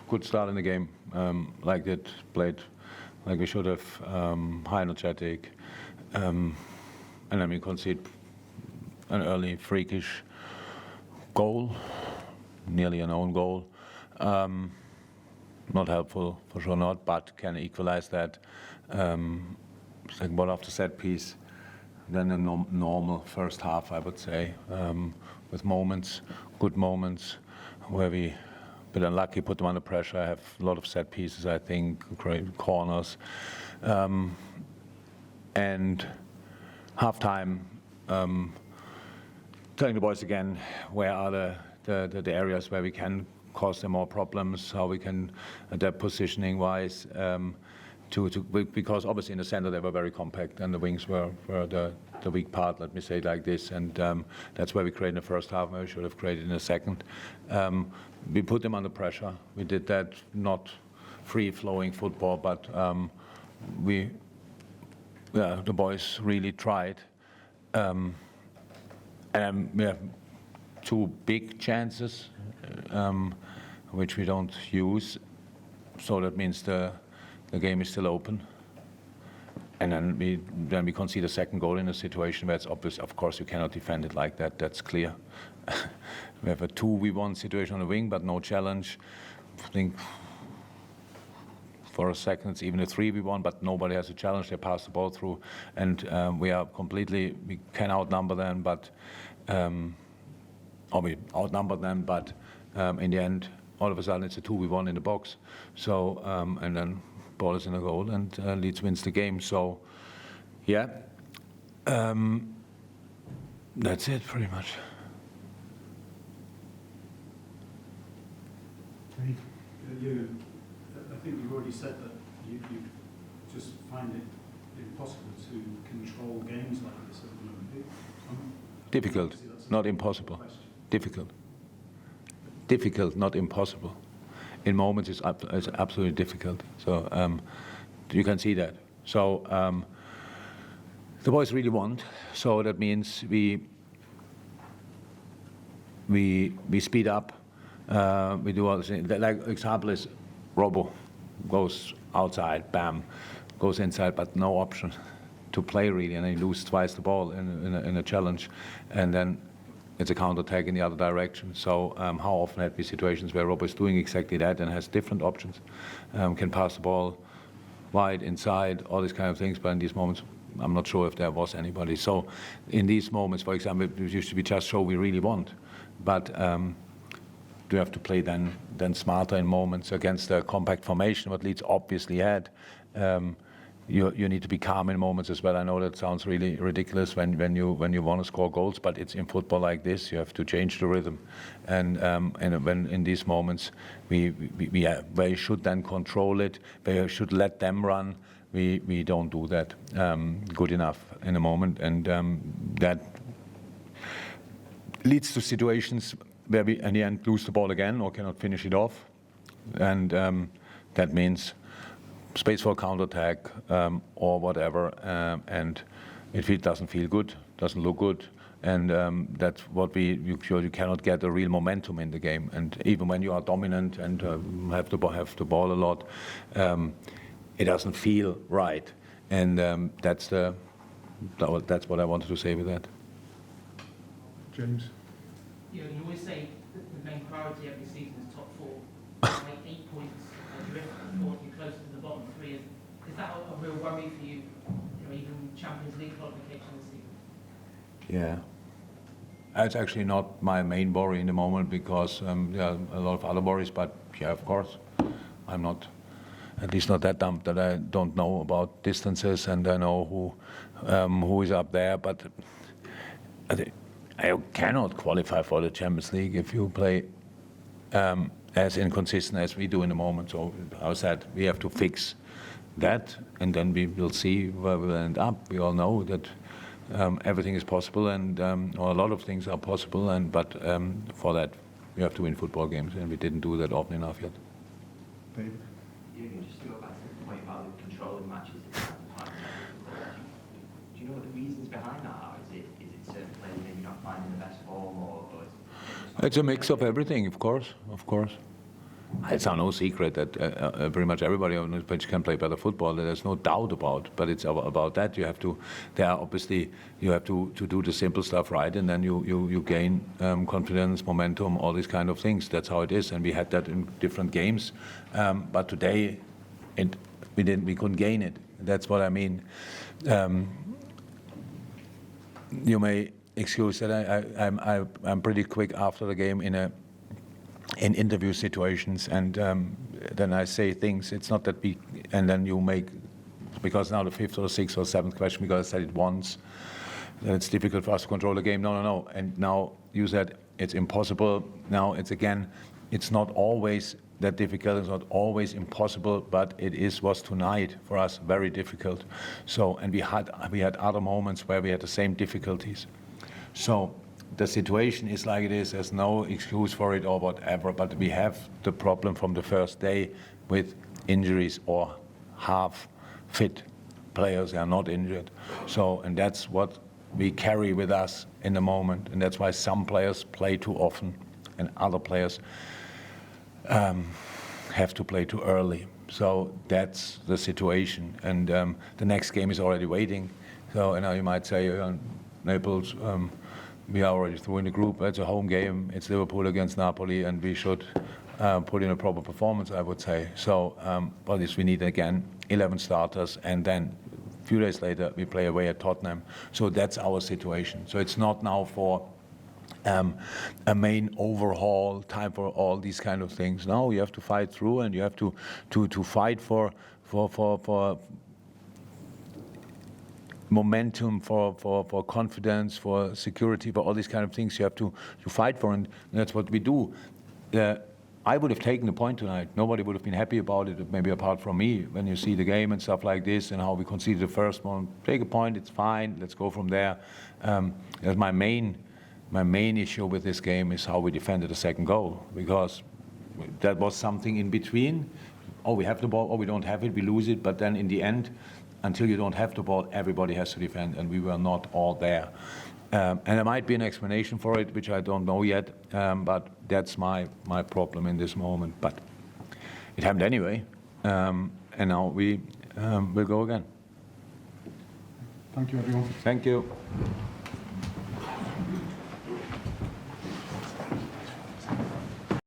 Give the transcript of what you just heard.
good start in the game. Like it played like we should have, high energetic, and then we concede an early freakish goal, nearly an own goal. Not helpful, for sure not, but can equalize that. Second ball after set piece, then a normal first half, I would say, with moments, good moments, where we a bit unlucky, put them under pressure. I have a lot of set pieces, I think, great corners. And halftime, telling the boys again, where are the areas where we can cause them more problems, how we can adapt positioning-wise, because obviously in the center they were very compact and the wings were the weak part, let me say it like this, and that's where we created in the first half, maybe we should have created in the second. We put them under pressure. We did that, not free-flowing football, but the boys really tried. And we have two big chances, which we don't use, so that means the game is still open. And then we concede a second goal in a situation where it's obvious. Of course, you cannot defend it like that. That's clear. We have a 2v1 situation on the wing, but no challenge. I think for a second it's even a 3v1, but nobody has a challenge. They pass the ball through, and we can outnumber them, but or we outnumbered them, but in the end, all of a sudden it's a 2v1 in the box. So and then ball is in a goal, and Leeds wins the game. So, yeah, that's it pretty much. I think you've already said that you just find it impossible to control games like this at the moment. Difficult, not impossible. Difficult. Difficult, not impossible. In moments, it's absolutely difficult. So you can see that. So the boys really want. So that means we speed up. We do all the things. Like example is Robo goes outside, bam, goes inside, but no option to play really, and he loses twice the ball in a challenge, and then it's a counter-attack in the other direction. So how often have we situations where Robo is doing exactly that and has different options, can pass the ball wide, inside, all these kind of things, but in these moments, I'm not sure if there was anybody. So in these moments, for example, it used to be just show we really want, but do have to play then smarter in moments against a compact formation, what Leeds obviously had. You need to be calm in moments as well. I know that sounds really ridiculous when you want to score goals, but it's in football like this. You have to change the rhythm, and when in these moments we should then control it, we should let them run. We don't do that good enough in a moment, and that leads to situations where we in the end lose the ball again or cannot finish it off, and that means space for a counter-attack or whatever, and it doesn't feel good, doesn't look good, and that's what you cannot get a real momentum in the game. And even when you are dominant and have the ball a lot, it doesn't feel right, and that's what I wanted to say with that. James. You always say that the main priority every season is top four. Like 8 points, you're closer to the bottom three. Is that a real worry for you? Even Champions League qualification this season? Yeah, it's actually not my main worry in the moment, because there are a lot of other worries. But yeah, of course, I'm not, at least not that dumb that I don't know about distances and I know who is up there. But I cannot qualify for the Champions League if you play as inconsistent as we do in the moment. So I said we have to fix that, and then we will see where we'll end up. We all know that everything is possible, and or a lot of things are possible, but for that we have to win football games, and we didn't do that often enough yet. David? Just to go back to the point about the controlling matches. Do you know what the reasons behind that are? Is it certain players maybe not finding the best form, or it's a mix of everything, of course. It's no secret that pretty much everybody on the pitch can play better football. There's no doubt about. But it's about that. You have to. There are obviously you have to do the simple stuff right, and then you gain confidence, momentum, all these kind of things. That's how it is, and we had that in different games. But today, we couldn't gain it. That's what I mean. You may excuse that I'm pretty quick after the game in interview situations, and then I say things. It's not that and then you make, because now the fifth or sixth or seventh question, because I said it once, then it's difficult for us to control the game. No. And now you said it's impossible. Now it's not always that difficult. It's not always impossible, but it was tonight for us very difficult. So, and we had other moments where we had the same difficulties. So the situation is like it is. There's no excuse for it or whatever, but we have the problem from the first day with injuries or half-fit players. They are not injured. So, and that's what we carry with us in the moment, and that's why some players play too often and other players have to play too early. So that's the situation, and the next game is already waiting. So, you know, you might say, Naples, we are already through in the group. It's a home game. It's Liverpool against Napoli, and we should put in a proper performance, I would say. So, but we need again 11 starters, and then a few days later we play away at Tottenham. So that's our situation. So it's not now for a main overhaul, time for all these kind of things. No, you have to fight through, and you have to fight for momentum, for confidence, for security, for all these kind of things. You have to fight for, and that's what we do. I would have taken the point tonight. Nobody would have been happy about it, maybe apart from me. When you see the game and stuff like this, and how we conceded the first one, take a point. It's fine. Let's go from there. That's my main issue with this game is how we defended the second goal, because that was something in between. Oh, we have the ball, or we don't have it, we lose it. But then in the end, until you don't have the ball, everybody has to defend, and we were not all there. And there might be an explanation for it, which I don't know yet, but that's my problem in this moment. But it happened anyway, and now we will go again. Thank you, everyone. Thank you.